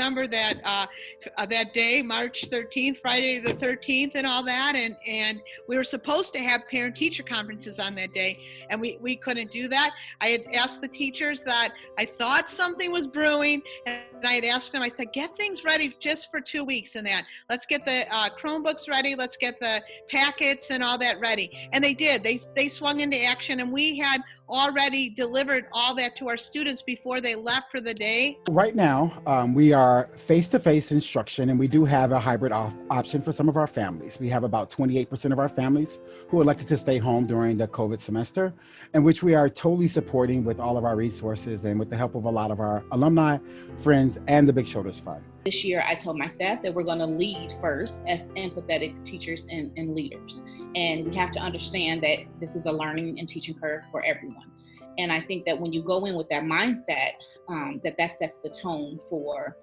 remember that day, March 13th, Friday the 13th, and all that. And we were supposed to have parent-teacher conferences on that day, and we couldn't do that. I had asked the teachers that I thought something was brewing, and I had asked them, I said, get things ready just for 2 weeks and that. Let's get the Chromebooks ready. Let's get the packets and all that ready. And they did. They swung into action, and we had already delivered all that to our students before they left for the day. Right now, we are face-to-face instruction, and we do have a hybrid option for some of our families. We have about 28% of our families who elected to stay home during the COVID semester, in which we are totally supporting with all of our resources and with the help of a lot of our alumni, friends, and the Big Shoulders Fund. This year, I told my staff that we're going to lead first as empathetic teachers and leaders. And we have to understand that this is a learning and teaching curve for everyone. And I think that when you go in with that mindset, that sets the tone for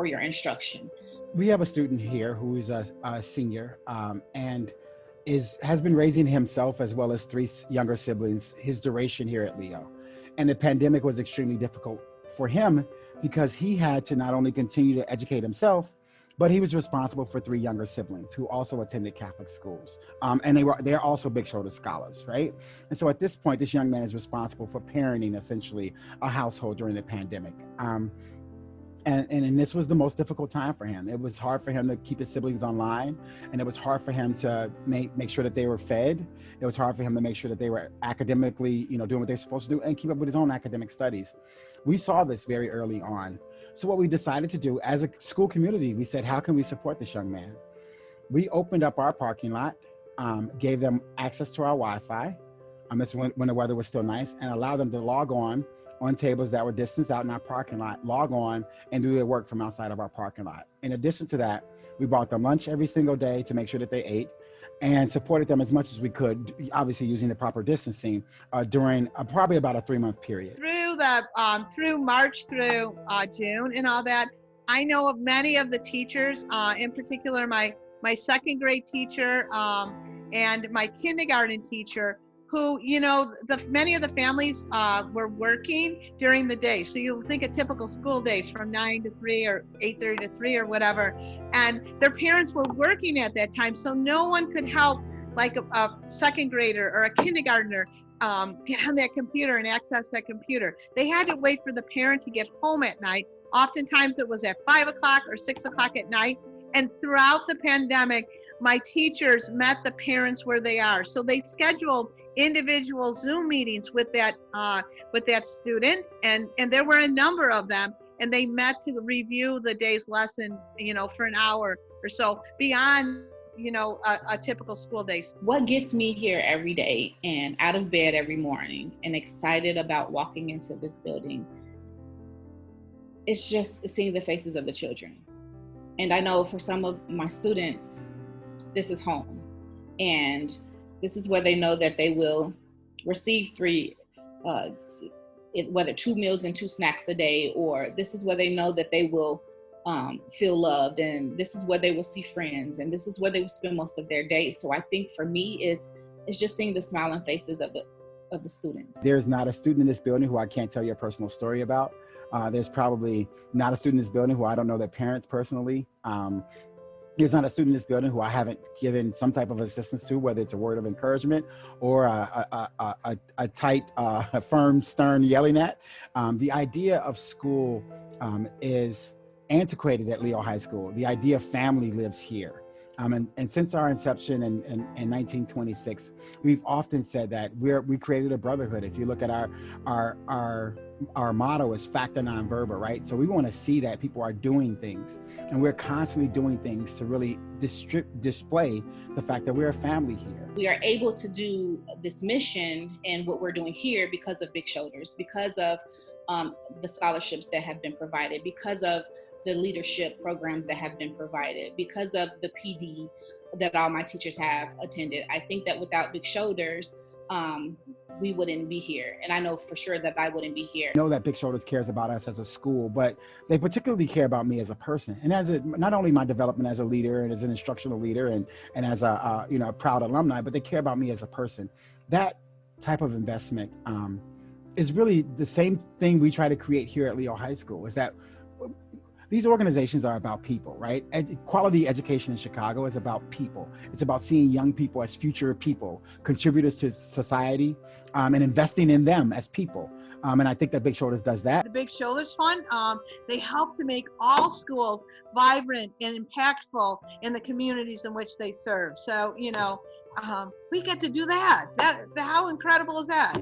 your instruction. We have a student here who is a senior and has been raising himself as well as 3 younger siblings his duration here at Leo. And the pandemic was extremely difficult for him because he had to not only continue to educate himself, but he was responsible for 3 younger siblings who also attended Catholic schools. And they're also Big Shoulder scholars, right? And so at this point, this young man is responsible for parenting essentially a household during the pandemic. And this was the most difficult time for him. It was hard for him to keep his siblings online, and it was hard for him to make sure that they were fed. It was hard for him to make sure that they were academically, doing what they're supposed to do and keep up with his own academic studies. We saw this very early on. So what we decided to do as a school community, we said, how can we support this young man? We opened up our parking lot, gave them access to our Wi-Fi. This when the weather was still nice, and allowed them to log on tables that were distanced out in our parking lot, log on and do their work from outside of our parking lot. In addition to that, we brought them lunch every single day to make sure that they ate, and supported them as much as we could, obviously using the proper distancing during probably about a 3-month period. Through March through June and all that, I know of many of the teachers, in particular my second grade teacher and my kindergarten teacher, who, many of the families were working during the day. So you'll think of typical school days from 9 to 3 or 8:30 to 3 or whatever. And their parents were working at that time. So no one could help like a second grader or a kindergartner get on that computer and access that computer. They had to wait for the parent to get home at night. Oftentimes it was at 5 o'clock or 6 o'clock at night. And throughout the pandemic, my teachers met the parents where they are. So they scheduled individual Zoom meetings with that student, and there were a number of them, and they met to review the day's lessons, for an hour or so beyond, a typical school day. What gets me here every day and out of bed every morning and excited about walking into this building, it's just seeing the faces of the children. And I know for some of my students, this is home, and this is where they know that they will receive 3, whether 2 meals and 2 snacks a day, or this is where they know that they will feel loved, and this is where they will see friends, and this is where they will spend most of their day. So I think for me, it's just seeing the smiling faces of the students. There's not a student in this building who I can't tell you a personal story about. There's probably not a student in this building who I don't know their parents personally. There's not a student in this building who I haven't given some type of assistance to, whether it's a word of encouragement or a tight, firm, stern yelling at. The idea of school is antiquated at Leo High School. The idea of family lives here. And since our inception in 1926, we've often said that we created a brotherhood. If you look at our motto is facta non verba, right? So we want to see that people are doing things, and we're constantly doing things to really display the fact that we're a family here. We are able to do this mission and what we're doing here because of Big Shoulders, because of the scholarships that have been provided, because of the leadership programs that have been provided, because of the PD that all my teachers have attended. I think that without Big Shoulders, we wouldn't be here. And I know for sure that I wouldn't be here. I know that Big Shoulders cares about us as a school, but they particularly care about me as a person. And not only my development as a leader and as an instructional leader and as a proud alumni, but they care about me as a person. That type of investment is really the same thing we try to create here at Leo High School, is that These organizations are about people, right? Quality education in Chicago is about people. It's about seeing young people as future people, contributors to society, and investing in them as people. And I think that Big Shoulders does that. The Big Shoulders Fund, they help to make all schools vibrant and impactful in the communities in which they serve. So, we get to do that. How incredible is that?